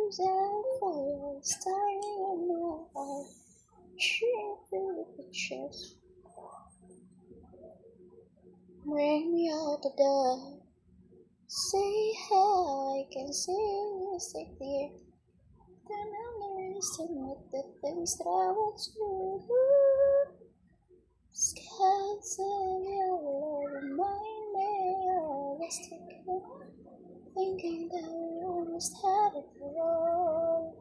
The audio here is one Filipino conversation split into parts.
There's a fire starting in my heart. Shooting through the pictures. Bring me out the door. Say how I can see you stay clear. Then I'll listen with the things that I want to do. Skies of yellow remind me of us together. Thinking that we almost had it all.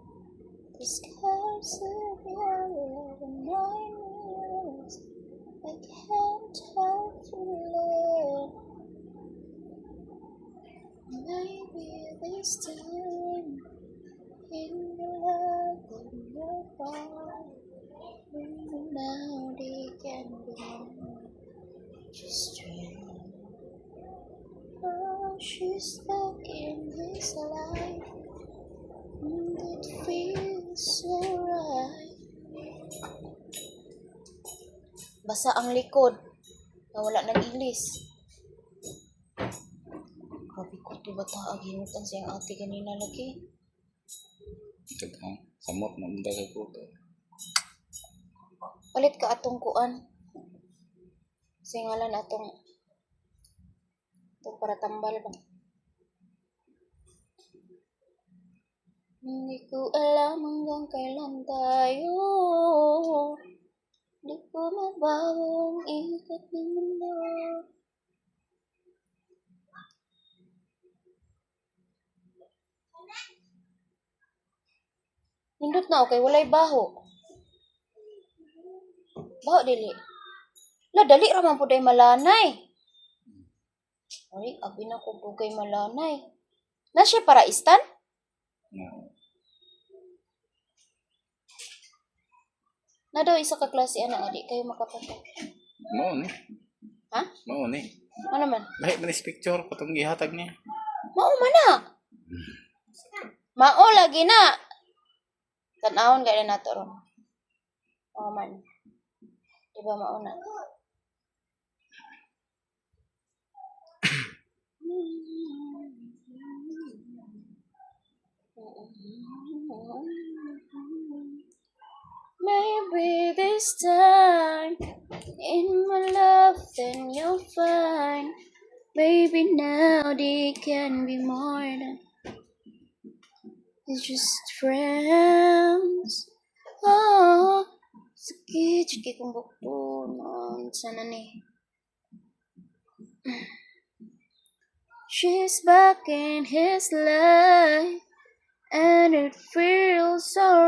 The skies of yellow remind me of us. I can't help feeling. Maybe this time in the love that you're fine. Now they can be more. Just dream. Oh, she's stuck in his life. It feels so right. Basa ang likod. Nawala ng ilis. Grabe ko ito bata. Aginutan siyang ate kanina lagi. Samot na munda sa kuto. Palit ka atong kuan. Singalan atong para tambal ba? Hindi ko alam hanggang kailan tayo. Di ko mabago ang ikot ng mundo. Nindot na okay, walay baho. Baho dili. La dali ra man puday malanay. Ay, abi na ko pugay malanay. Na siya para istan? No. Na daw isa ka klase ana adi kayo makapatay. Mao ni. Ha? Mao ni. Ano man? Lahi man is picture patong gihatag niya. Mao man na. Mao lagi na. Tanawon gaya na to ron. Mao man. Diba mao na? Maybe this time in my love then you'll find. Baby now they can be more than it's just friends. Oh, sakit kung bukto no sana ni. She's back in his life and it feels so